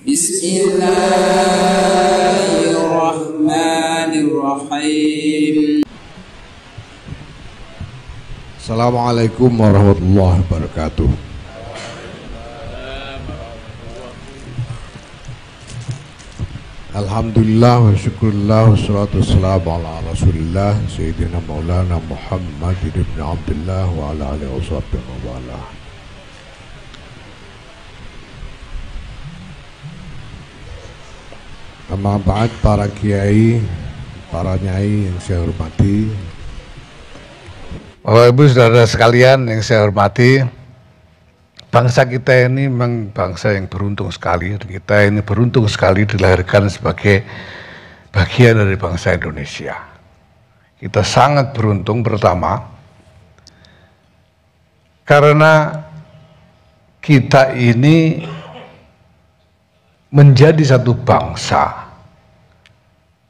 Bismillahirrahmanirrahim. Assalamualaikum warahmatullahi wabarakatuh. Alhamdulillah wa syukurillah wa salatu wassalamu ala rasulillah Sayyidina Maulana Muhammad ibn Abdullah wa ala alihi wa sahbihi wa wala. Amma ba'd, para kiai, para nyai yang saya hormati, Bapak Ibu Saudara sekalian yang saya hormati, bangsa kita ini memang bangsa yang beruntung sekali. Kita ini beruntung sekali dilahirkan sebagai bagian dari bangsa Indonesia. Kita sangat beruntung, pertama karena kita ini menjadi satu bangsa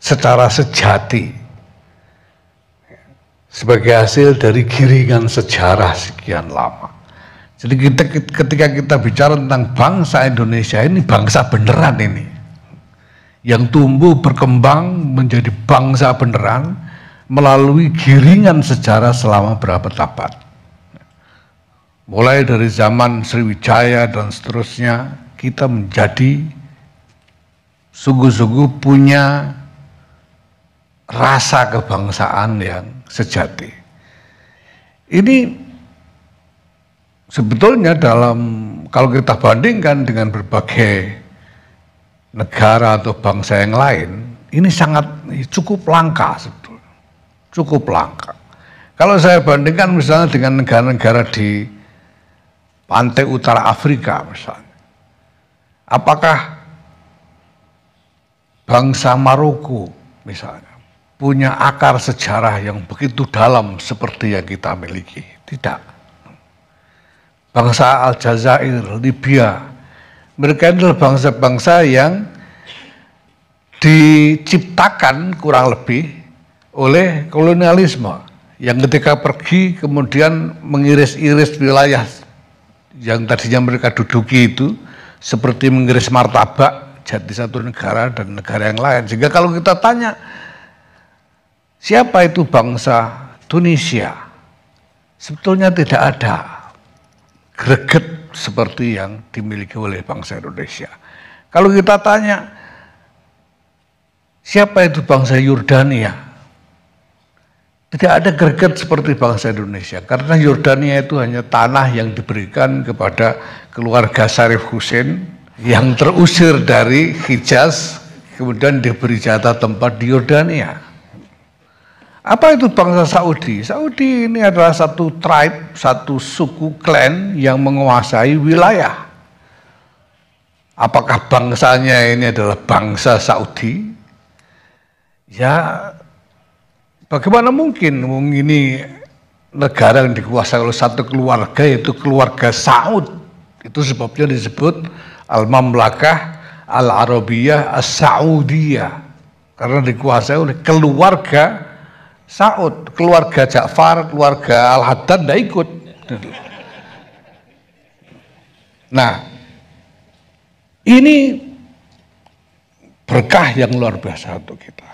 secara sejati sebagai hasil dari giringan sejarah sekian lama. Jadi ketika kita bicara tentang bangsa Indonesia ini, bangsa beneran ini, yang tumbuh berkembang menjadi bangsa beneran melalui giringan sejarah selama berapa abad. Mulai dari zaman Sriwijaya dan seterusnya, kita menjadi sungguh-sungguh punya rasa kebangsaan yang sejati. Ini sebetulnya kalau kita bandingkan dengan berbagai negara atau bangsa yang lain, ini cukup langka sebetulnya. Cukup langka. Kalau saya bandingkan misalnya dengan negara-negara di pantai utara Afrika misalnya. Apakah bangsa Maroko misalnya punya akar sejarah yang begitu dalam seperti yang kita miliki? Tidak. Bangsa Aljazair, Libya, mereka adalah bangsa-bangsa yang diciptakan kurang lebih oleh kolonialisme, yang ketika pergi kemudian mengiris-iris wilayah yang tadinya mereka duduki itu seperti mengiris martabak jadi satu negara dan negara yang lain. Sehingga kalau kita tanya siapa itu bangsa Tunisia, sebetulnya tidak ada greget seperti yang dimiliki oleh bangsa Indonesia. Kalau kita tanya siapa itu bangsa Yordania, tidak ada greget seperti bangsa Indonesia, karena Yordania itu hanya tanah yang diberikan kepada keluarga Syarif Hussein yang terusir dari Hijaz, kemudian diberi jatah tempat di Yordania. Apa itu bangsa Saudi? Saudi ini adalah satu tribe, satu suku klan yang menguasai wilayah. Apakah bangsanya ini adalah bangsa Saudi? Ya, bagaimana mungkin? Ini negara yang dikuasai oleh satu keluarga, yaitu keluarga Saud. Itu sebabnya disebut Al-Mamlakah Al-Arabiyah As-Saudiyah, karena dikuasai oleh keluarga Saud. Keluarga Ja'far, keluarga Al-Haddad tidak ikut. Nah, ini berkah yang luar biasa untuk kita.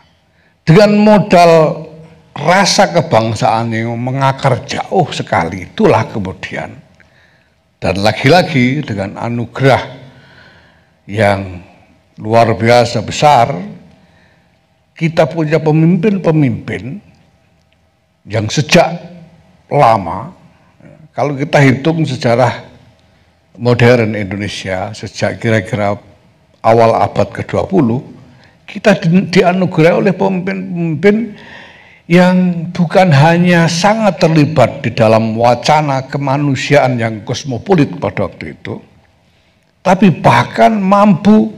Dengan modal rasa kebangsaan yang mengakar jauh sekali, itulah kemudian, dan lagi-lagi dengan anugerah yang luar biasa besar, kita punya pemimpin-pemimpin yang sejak lama, kalau kita hitung sejarah modern Indonesia sejak kira-kira awal abad ke-20, kita dianugerahi oleh pemimpin-pemimpin yang bukan hanya sangat terlibat di dalam wacana kemanusiaan yang kosmopolit pada waktu itu, tapi bahkan mampu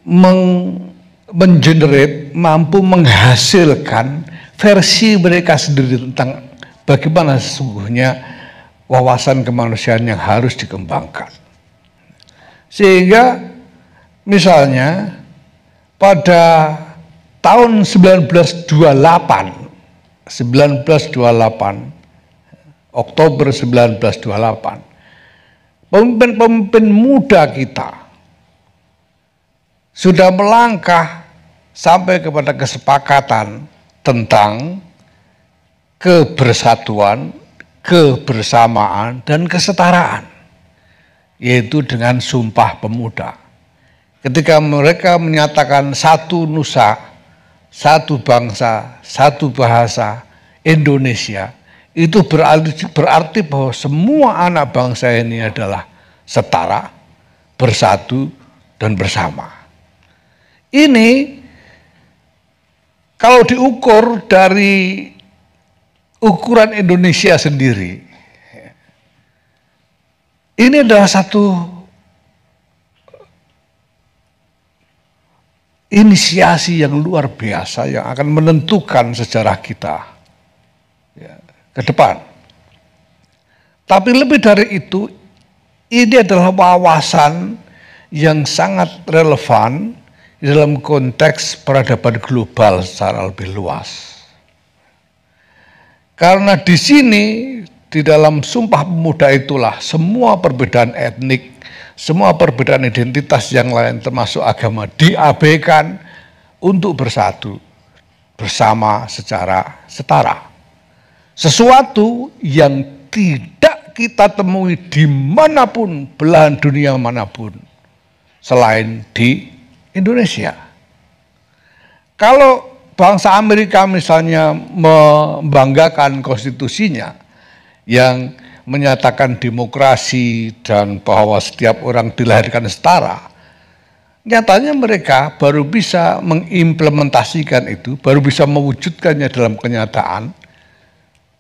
mengenerate, mampu menghasilkan versi mereka sendiri tentang bagaimana sesungguhnya wawasan kemanusiaan yang harus dikembangkan. Sehingga misalnya pada tahun 1928, Oktober 1928, pemimpin-pemimpin muda kita sudah melangkah sampai kepada kesepakatan tentang kebersatuan, kebersamaan, dan kesetaraan, yaitu dengan Sumpah Pemuda. Ketika mereka menyatakan satu nusa, satu bangsa, satu bahasa, Indonesia, itu berarti bahwa semua anak bangsa ini adalah setara, bersatu, dan bersama. Ini kalau diukur dari ukuran Indonesia sendiri, ini adalah satu inisiasi yang luar biasa yang akan menentukan sejarah kita ke depan. Tapi lebih dari itu, ini adalah wawasan yang sangat relevan dalam konteks peradaban global secara lebih luas. Karena di sini, di dalam Sumpah Pemuda itulah semua perbedaan etnik, semua perbedaan identitas yang lain termasuk agama diabaikan untuk bersatu bersama secara setara. Sesuatu yang tidak kita temui dimanapun, belahan dunia manapun, selain di Indonesia. Kalau bangsa Amerika misalnya membanggakan konstitusinya yang menyatakan demokrasi dan bahwa setiap orang dilahirkan setara, nyatanya mereka baru bisa mengimplementasikan itu, baru bisa mewujudkannya dalam kenyataan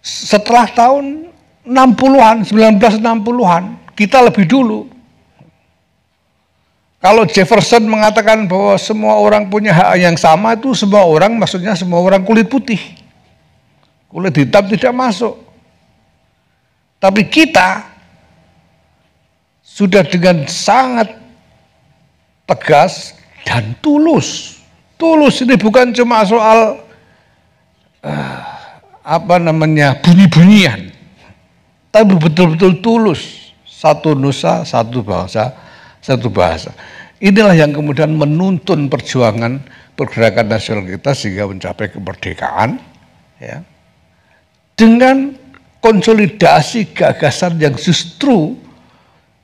setelah tahun 60-an, 1960-an, kita lebih dulu. Kalau Jefferson mengatakan bahwa semua orang punya hak yang sama, itu semua orang maksudnya semua orang kulit putih. Kulit hitam tidak masuk. Tapi kita sudah dengan sangat tegas dan tulus. Tulus ini bukan cuma soal bunyi-bunyian, tapi betul-betul tulus. Satu nusa, satu bangsa, satu bahasa. Inilah yang kemudian menuntun perjuangan pergerakan nasional kita sehingga mencapai kemerdekaan, ya, dengan konsolidasi gagasan yang justru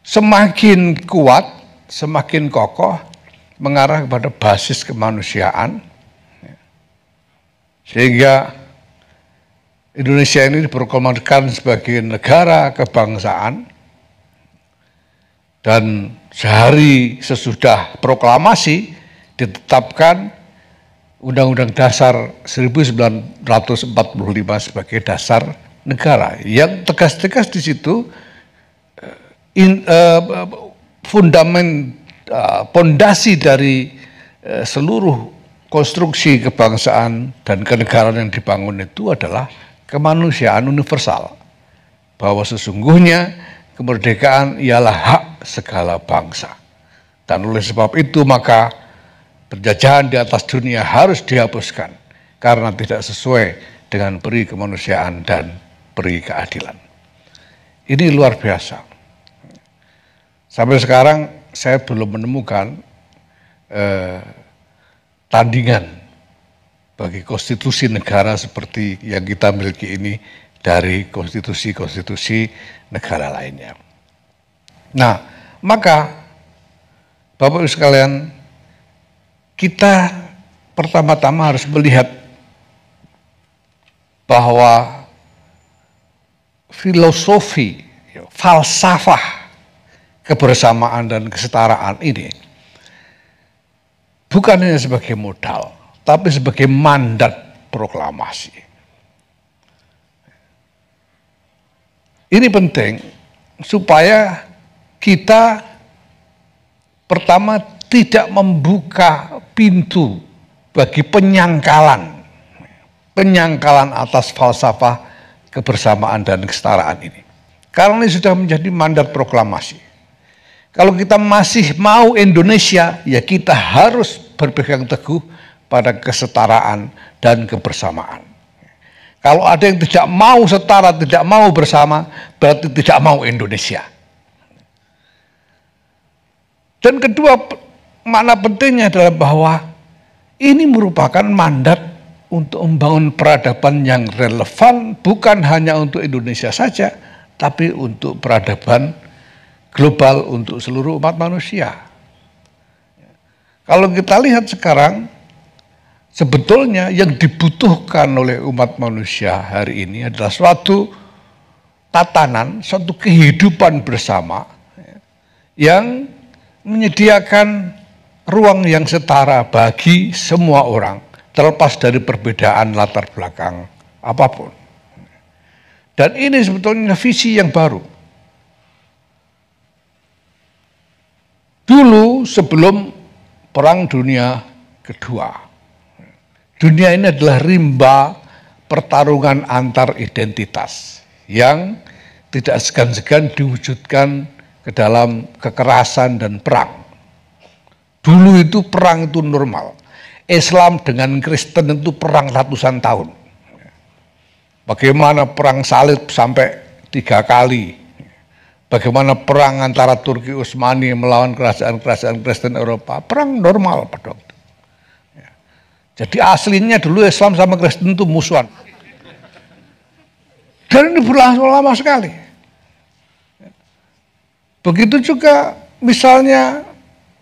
semakin kuat, semakin kokoh, mengarah kepada basis kemanusiaan, sehingga Indonesia ini diproklamasikan sebagai negara kebangsaan. Dan sehari sesudah proklamasi ditetapkan Undang-Undang Dasar 1945 sebagai dasar negara, yang tegas-tegas di situ fondasi dari seluruh konstruksi kebangsaan dan kenegaraan yang dibangun itu adalah kemanusiaan universal, bahwa sesungguhnya kemerdekaan ialah hak segala bangsa. Dan oleh sebab itu maka penjajahan di atas dunia harus dihapuskan karena tidak sesuai dengan peri kemanusiaan dan peri keadilan. Ini luar biasa. Sampai sekarang saya belum menemukan tandingan bagi konstitusi negara seperti yang kita miliki ini dari konstitusi-konstitusi negara lainnya. Nah, maka Bapak Ibu sekalian, kita pertama-tama harus melihat bahwa filosofi, falsafah kebersamaan dan kesetaraan ini bukan hanya sebagai modal, tapi sebagai mandat proklamasi. Ini penting supaya kita pertama tidak membuka pintu bagi penyangkalan atas falsafah kebersamaan dan kesetaraan ini. Karena ini sudah menjadi mandat proklamasi. Kalau kita masih mau Indonesia, ya kita harus berpegang teguh pada kesetaraan dan kebersamaan. Kalau ada yang tidak mau setara, tidak mau bersama, berarti tidak mau Indonesia. Dan kedua, makna pentingnya adalah bahwa ini merupakan mandat untuk membangun peradaban yang relevan, bukan hanya untuk Indonesia saja, tapi untuk peradaban global untuk seluruh umat manusia. Kalau kita lihat sekarang, sebetulnya yang dibutuhkan oleh umat manusia hari ini adalah suatu tatanan, suatu kehidupan bersama yang menyediakan ruang yang setara bagi semua orang, terlepas dari perbedaan latar belakang apapun. Dan ini sebetulnya visi yang baru. Dulu sebelum Perang Dunia Kedua, dunia ini adalah rimba pertarungan antar identitas yang tidak segan-segan diwujudkan ke dalam kekerasan dan perang. Dulu itu perang itu normal. Islam dengan Kristen itu perang ratusan tahun. Bagaimana perang salib sampai 3 kali. Bagaimana perang antara Turki Utsmani melawan kerajaan-kerajaan Kristen Eropa. Perang normal pada waktu. Jadi aslinya dulu Islam sama Kristen itu musuhan. Dan ini berlangsung lama sekali. Begitu juga misalnya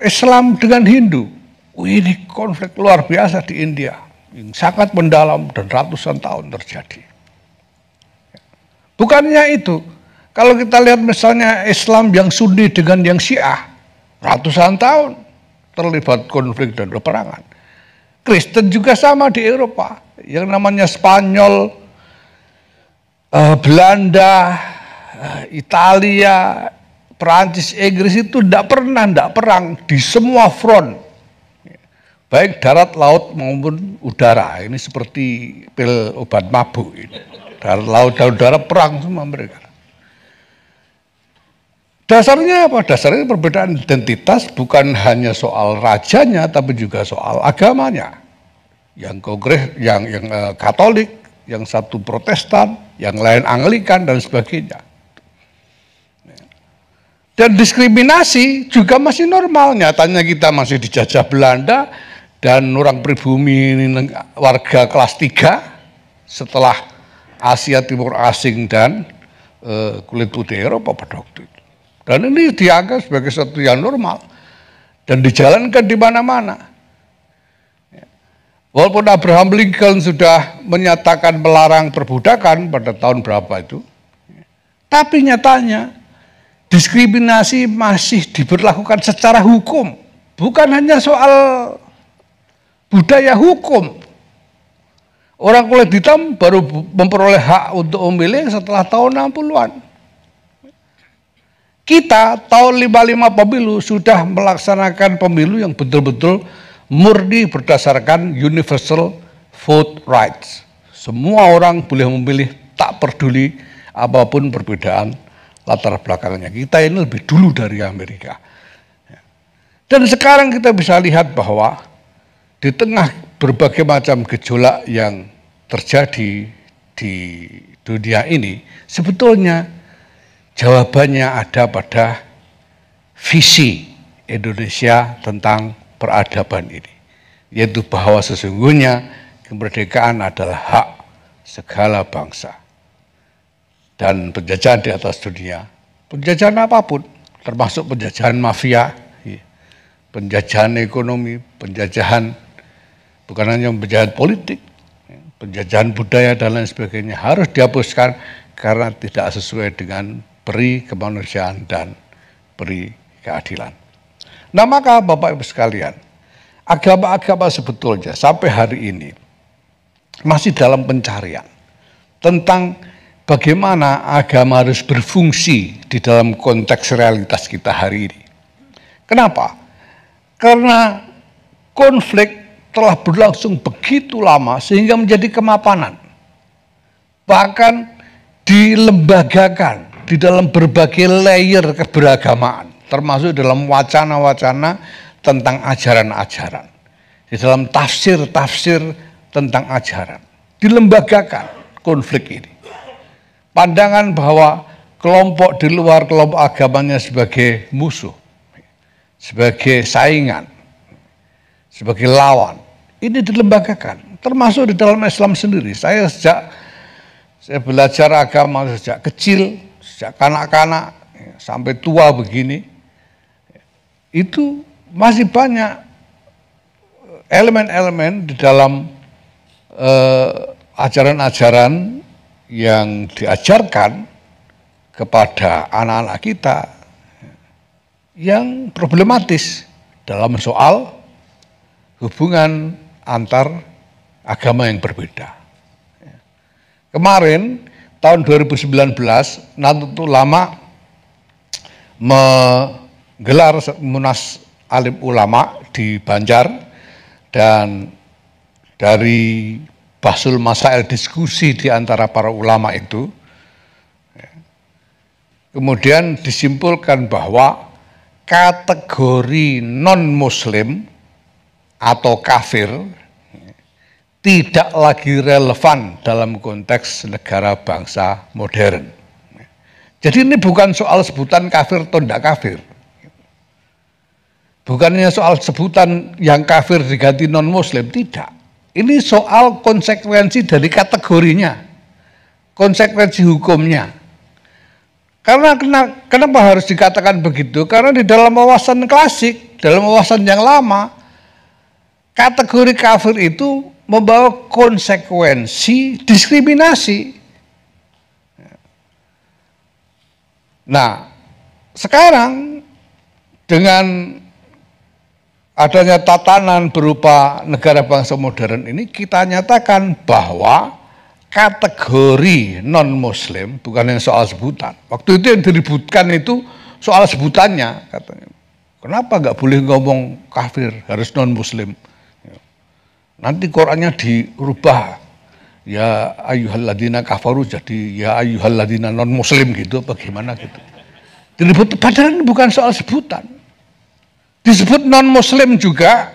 Islam dengan Hindu, ini konflik luar biasa di India, yang sangat mendalam dan ratusan tahun terjadi. Bukannya itu, kalau kita lihat misalnya Islam yang Sunni dengan yang Syiah, ratusan tahun terlibat konflik dan peperangan. Kristen juga sama di Eropa, yang namanya Spanyol, Belanda, Italia, Perancis, Inggris itu tidak pernah perang di semua front, baik darat, laut maupun udara. Ini seperti pil obat mabuk. Darat, laut, dan udara perang semua mereka. Dasarnya apa? Dasarnya perbedaan identitas, bukan hanya soal rajanya, tapi juga soal agamanya. Yang Katolik, yang satu Protestan, yang lain Anglikan dan sebagainya. Dan diskriminasi juga masih normal. Nyatanya kita masih dijajah Belanda dan orang pribumi warga kelas 3 setelah Asia Timur asing dan kulit putih Eropa pada waktu itu. Dan ini dianggap sebagai sesuatu yang normal dan dijalankan di mana-mana. Walaupun Abraham Lincoln sudah menyatakan melarang perbudakan pada tahun berapa itu, tapi nyatanya diskriminasi masih diberlakukan secara hukum, bukan hanya soal budaya hukum. Orang kulit hitam baru memperoleh hak untuk memilih setelah tahun 60-an. Kita tahun 55 pemilu sudah melaksanakan pemilu yang betul-betul murni berdasarkan universal vote rights. Semua orang boleh memilih, tak peduli apapun perbedaan latar belakangnya. Kita ini lebih dulu dari Amerika. Dan sekarang kita bisa lihat bahwa di tengah berbagai macam gejolak yang terjadi di dunia ini, sebetulnya jawabannya ada pada visi Indonesia tentang peradaban ini, yaitu bahwa sesungguhnya kemerdekaan adalah hak segala bangsa. Dan penjajahan di atas dunia, penjajahan apapun, termasuk penjajahan mafia, penjajahan ekonomi, penjajahan bukan hanya penjajahan politik, penjajahan budaya dan lain sebagainya harus dihapuskan karena tidak sesuai dengan peri kemanusiaan dan peri keadilan. Nah maka Bapak Ibu sekalian, agama-agama sebetulnya sampai hari ini masih dalam pencarian tentang bagaimana agama harus berfungsi di dalam konteks realitas kita hari ini. Kenapa? Karena konflik telah berlangsung begitu lama sehingga menjadi kemapanan. Bahkan dilembagakan di dalam berbagai layer keberagamaan, termasuk dalam wacana-wacana tentang ajaran-ajaran, di dalam tafsir-tafsir tentang ajaran. Dilembagakan konflik ini. Pandangan bahwa kelompok di luar kelompok agamanya sebagai musuh, sebagai saingan, sebagai lawan. Ini dilembagakan, termasuk di dalam Islam sendiri. Saya belajar agama sejak kecil, sejak kanak-kanak sampai tua begini, itu masih banyak elemen-elemen di dalam ajaran-ajaran yang diajarkan kepada anak-anak kita yang problematis dalam soal hubungan antar agama yang berbeda. Kemarin tahun 2019 Nahdlatul Ulama menggelar Munas Alim Ulama di Banjar, dan dari bahsul masail diskusi di antara para ulama itu kemudian disimpulkan bahwa kategori non-muslim atau kafir tidak lagi relevan dalam konteks negara bangsa modern. Jadi ini bukan soal sebutan kafir atau tidak kafir. Bukannya soal sebutan yang kafir diganti non-muslim, tidak. Ini soal konsekuensi dari kategorinya, konsekuensi hukumnya. Karena kenapa harus dikatakan begitu? Karena di dalam wawasan klasik, dalam wawasan yang lama, kategori kafir itu membawa konsekuensi diskriminasi. Nah, sekarang dengan adanya tatanan berupa negara bangsa modern ini, kita nyatakan bahwa kategori non-muslim bukan yang soal sebutan. Waktu itu yang diributkan itu soal sebutannya, katanya. Kenapa nggak boleh ngomong kafir, harus non-muslim? Nanti Qurannya dirubah, ya ayyuhalladzina kafaru jadi ya ayyuhalladzina non-muslim gitu, bagaimana gitu. Diribut, padahal bukan soal sebutan. Disebut non-muslim juga,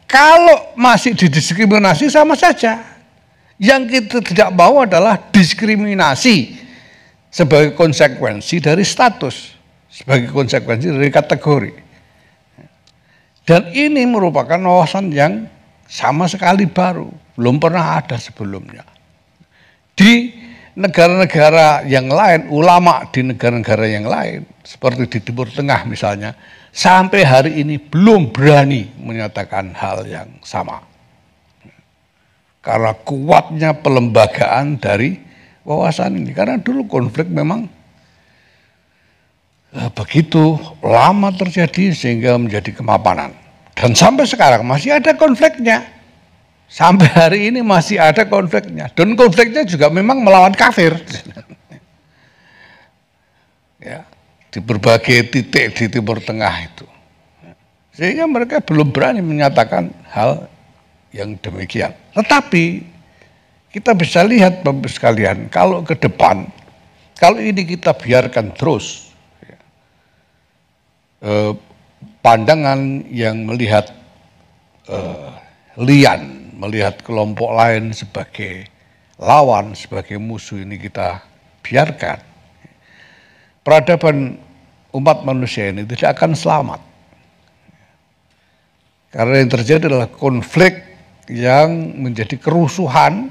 kalau masih didiskriminasi sama saja. Yang kita tidak mau adalah diskriminasi sebagai konsekuensi dari status, sebagai konsekuensi dari kategori. Dan ini merupakan wawasan yang sama sekali baru, belum pernah ada sebelumnya. Di negara-negara yang lain, ulama di negara-negara yang lain, seperti di Timur Tengah misalnya, sampai hari ini belum berani menyatakan hal yang sama. Karena kuatnya pelembagaan dari wawasan ini. Karena dulu konflik memang begitu lama terjadi sehingga menjadi kemapanan. Dan sampai sekarang masih ada konfliknya. Sampai hari ini masih ada konfliknya. Dan konfliknya juga memang melawan kafir. Ya, di berbagai titik di Timur Tengah itu. Sehingga mereka belum berani menyatakan hal yang demikian. Tetapi kita bisa lihat Bapak sekalian, kalau ke depan, kalau ini kita biarkan terus, pandangan yang melihat lian, melihat kelompok lain sebagai lawan, sebagai musuh ini kita biarkan, peradaban umat manusia ini tidak akan selamat. Karena yang terjadi adalah konflik yang menjadi kerusuhan,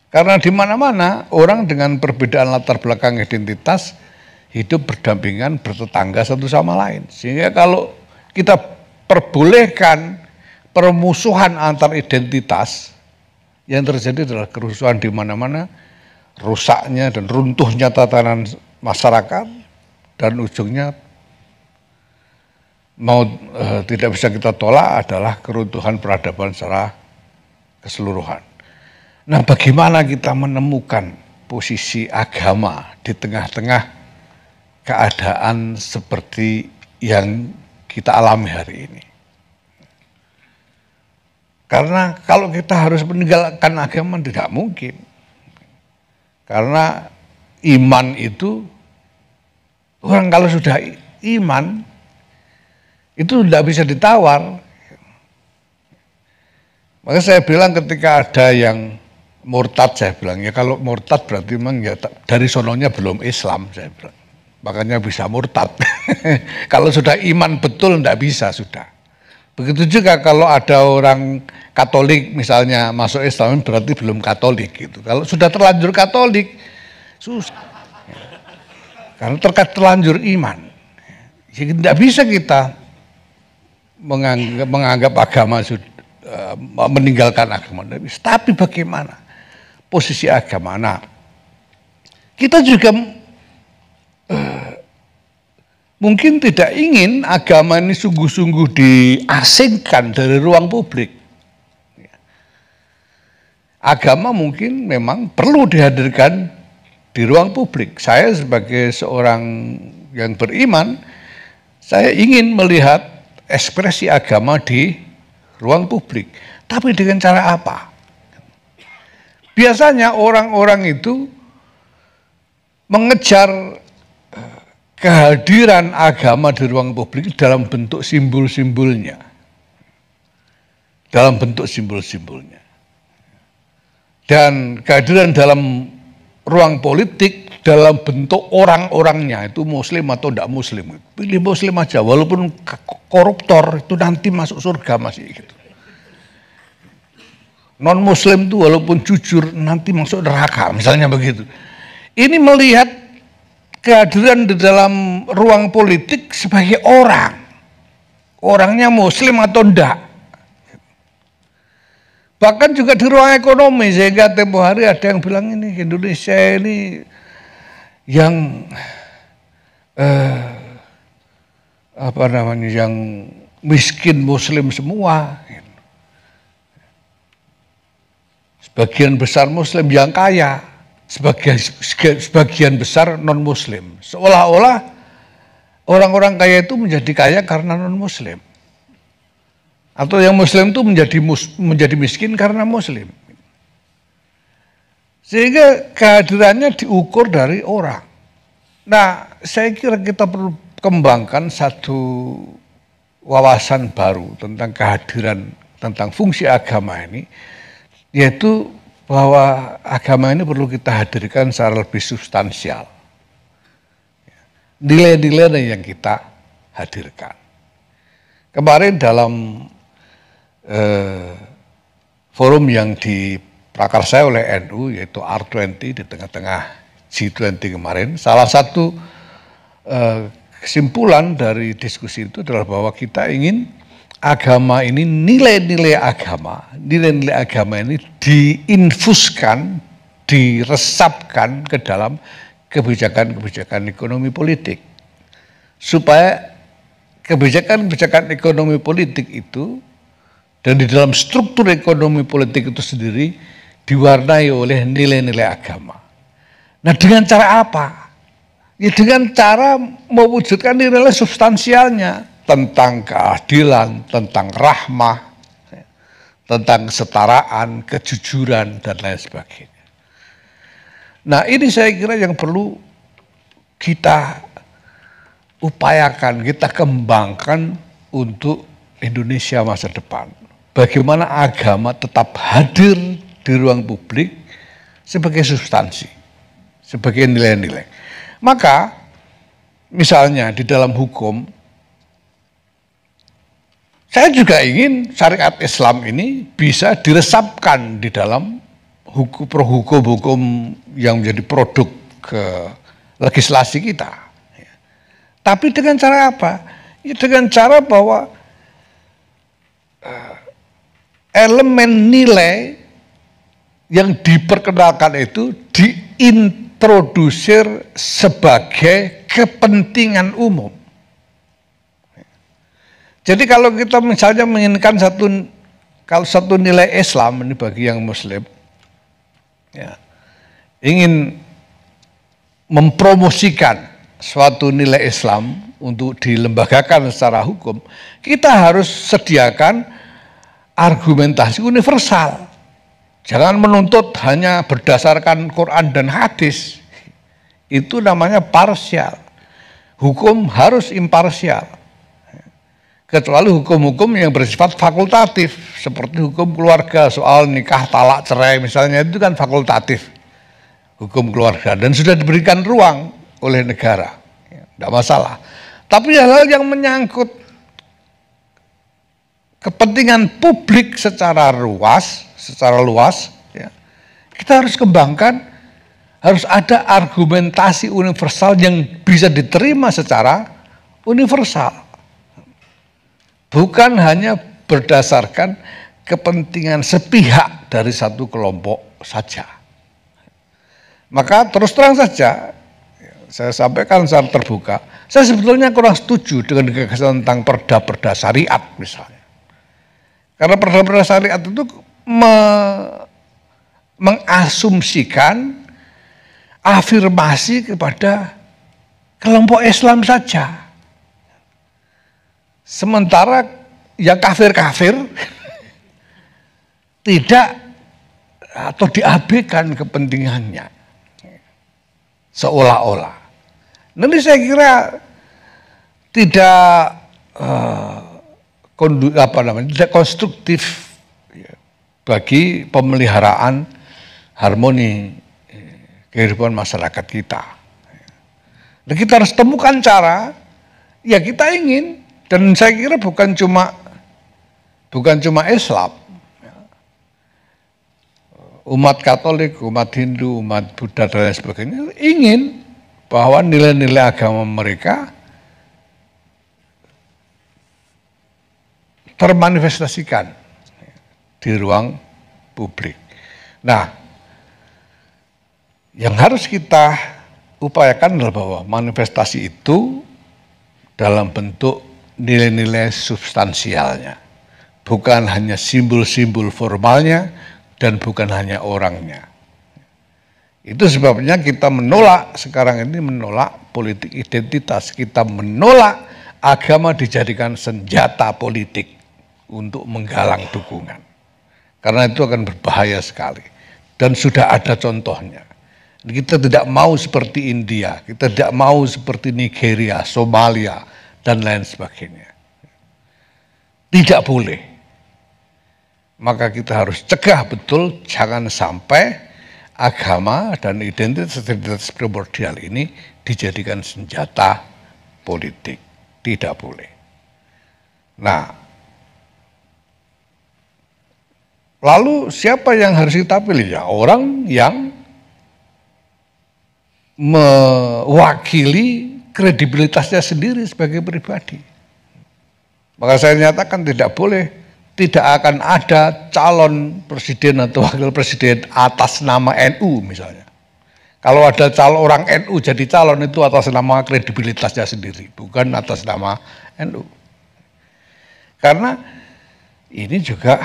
karena di mana-mana orang dengan perbedaan latar belakang identitas hidup berdampingan, bertetangga satu sama lain. Sehingga kalau kita perbolehkan permusuhan antar identitas, yang terjadi adalah kerusuhan di mana-mana, rusaknya dan runtuhnya tatanan masyarakat, dan ujungnya tidak bisa kita tolak adalah keruntuhan peradaban secara keseluruhan. Nah, bagaimana kita menemukan posisi agama di tengah-tengah keadaan seperti yang kita alami hari ini? Karena kalau kita harus meninggalkan agama tidak mungkin. Karena iman itu, orang kalau sudah iman itu tidak bisa ditawar. Maka saya bilang ketika ada yang murtad, saya bilang ya kalau murtad berarti memang ya dari sononya belum Islam, saya bilang. Makanya bisa murtad. Kalau sudah iman betul tidak bisa sudah. Begitu juga kalau ada orang Katolik misalnya masuk Islam berarti belum Katolik gitu. Kalau sudah terlanjur Katolik susah. Karena terlanjur iman. Jadi tidak bisa kita menganggap agama meninggalkan agama. Tapi bagaimana posisi agama? Nah, kita juga mungkin tidak ingin agama ini sungguh-sungguh diasingkan dari ruang publik. Agama mungkin memang perlu dihadirkan di ruang publik. Saya sebagai seorang yang beriman, saya ingin melihat ekspresi agama di ruang publik. Tapi dengan cara apa? Biasanya orang-orang itu mengejar kehadiran agama di ruang publik dalam bentuk simbol-simbolnya. Dalam bentuk simbol-simbolnya. Dan kehadiran dalam ruang politik dalam bentuk orang-orangnya, itu muslim atau tidak muslim. Pilih muslim aja, walaupun koruptor itu nanti masuk surga masih gitu. Non muslim itu walaupun jujur nanti masuk neraka, misalnya begitu. Ini melihat kehadiran di dalam ruang politik sebagai orang. Orangnya muslim atau enggak. Bahkan juga di ruang ekonomi, sehingga tempo hari ada yang bilang ini Indonesia ini yang yang miskin muslim semua. Sebagian besar muslim yang kaya, sebagian besar non muslim. Seolah-olah orang-orang kaya itu menjadi kaya karena non muslim. Atau yang muslim itu menjadi miskin karena muslim. Sehingga kehadirannya diukur dari orang. Nah, saya kira kita perlu kembangkan satu wawasan baru tentang kehadiran, tentang fungsi agama ini, yaitu bahwa agama ini perlu kita hadirkan secara lebih substansial. Nilai-nilai yang kita hadirkan. Kemarin dalam forum yang diprakarsai oleh NU, yaitu R20 di tengah-tengah G20 kemarin, salah satu kesimpulan dari diskusi itu adalah bahwa kita ingin agama ini, nilai-nilai agama ini diinfuskan, diresapkan ke dalam kebijakan-kebijakan ekonomi politik, supaya kebijakan-kebijakan ekonomi politik itu dan di dalam struktur ekonomi politik itu sendiri diwarnai oleh nilai-nilai agama. Nah, dengan cara apa? Ya dengan cara mewujudkan nilai substansialnya tentang keadilan, tentang rahmah, tentang kesetaraan, kejujuran, dan lain sebagainya. Nah, ini saya kira yang perlu kita upayakan, kita kembangkan untuk Indonesia masa depan. Bagaimana agama tetap hadir di ruang publik sebagai substansi, sebagai nilai-nilai. Maka misalnya di dalam hukum, saya juga ingin syariat Islam ini bisa diresapkan di dalam hukum-hukum yang menjadi produk ke legislasi kita. Tapi dengan cara apa? Ya dengan cara bahwa elemen nilai yang diperkenalkan itu diintrodusir sebagai kepentingan umum. Jadi kalau kita misalnya menginginkan satu nilai Islam ini bagi yang Muslim, ya, ingin mempromosikan suatu nilai Islam untuk dilembagakan secara hukum, kita harus sediakan argumentasi universal. Jangan menuntut hanya berdasarkan Quran dan hadis. Itu namanya parsial. Hukum harus imparsial. Kecuali hukum-hukum yang bersifat fakultatif, seperti hukum keluarga, soal nikah, talak, cerai misalnya, itu kan fakultatif. Hukum keluarga, dan sudah diberikan ruang oleh negara. Tidak masalah. Tapi hal-hal yang menyangkut kepentingan publik secara luas, ya, kita harus kembangkan, harus ada argumentasi universal yang bisa diterima secara universal. Bukan hanya berdasarkan kepentingan sepihak dari satu kelompok saja. Maka terus terang saja, saya sampaikan secara terbuka, saya sebetulnya kurang setuju dengan gagasan tentang perda-perda syariat misalnya. Karena perda-perda syariat itu mengasumsikan afirmasi kepada kelompok Islam saja. Sementara yang kafir-kafir tidak atau diabaikan kepentingannya. Seolah-olah. Nanti saya kira tidak tidak konstruktif bagi pemeliharaan harmoni kehidupan masyarakat kita. Nah, kita harus temukan cara, ya kita ingin, dan saya kira bukan cuma Islam, umat Katolik, umat Hindu, umat Buddha dan lain sebagainya ingin bahwa nilai-nilai agama mereka termanifestasikan di ruang publik. Nah, yang harus kita upayakan adalah bahwa manifestasi itu dalam bentuk nilai-nilai substansialnya, bukan hanya simbol-simbol formalnya dan bukan hanya orangnya. Itu sebabnya kita menolak sekarang ini, menolak politik identitas, kita menolak agama dijadikan senjata politik untuk menggalang dukungan. Karena itu akan berbahaya sekali. Dan sudah ada contohnya. Kita tidak mau seperti India, kita tidak mau seperti Nigeria, Somalia, dan lain sebagainya. Tidak boleh. Maka kita harus cegah betul, jangan sampai agama dan identitas primordial ini dijadikan senjata politik. Tidak boleh. Nah, lalu siapa yang harus kita pilih? Ya, orang yang mewakili kredibilitasnya sendiri sebagai pribadi. Maka saya nyatakan tidak boleh, tidak akan ada calon presiden atau wakil presiden atas nama NU misalnya. Kalau ada calon orang NU jadi calon itu atas nama kredibilitasnya sendiri, bukan atas nama NU. Karena ini juga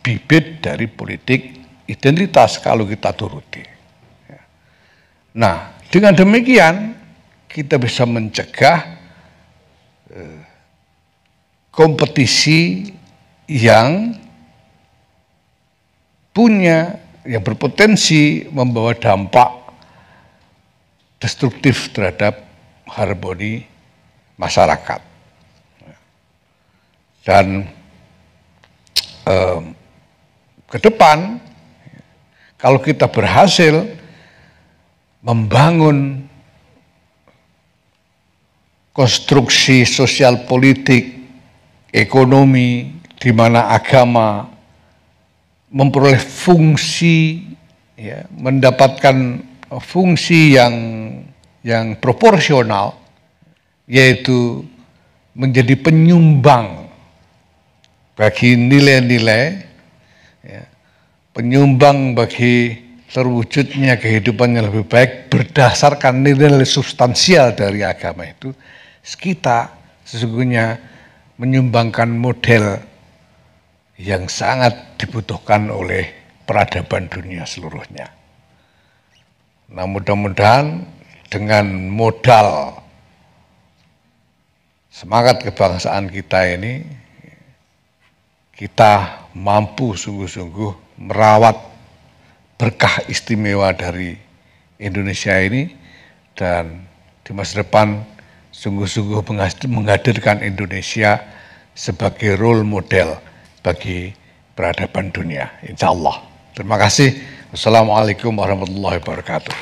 bibit dari politik identitas kalau kita turuti. Nah, dengan demikian kita bisa mencegah kompetisi yang berpotensi membawa dampak destruktif terhadap harmoni masyarakat. Dan ke depan, kalau kita berhasil membangun konstruksi sosial politik, ekonomi, di mana agama memperoleh fungsi, ya, mendapatkan fungsi yang proporsional, yaitu menjadi penyumbang bagi nilai-nilai, ya, penyumbang bagi terwujudnya kehidupan yang lebih baik berdasarkan nilai-nilai substansial dari agama itu, kita sesungguhnya menyumbangkan model yang sangat dibutuhkan oleh peradaban dunia seluruhnya. Nah, mudah-mudahan dengan modal semangat kebangsaan kita ini, kita mampu sungguh-sungguh merawat berkah istimewa dari Indonesia ini, dan di masa depan sungguh-sungguh menghadirkan Indonesia sebagai role model bagi peradaban dunia, insya Allah. Terima kasih. Wassalamualaikum warahmatullahi wabarakatuh.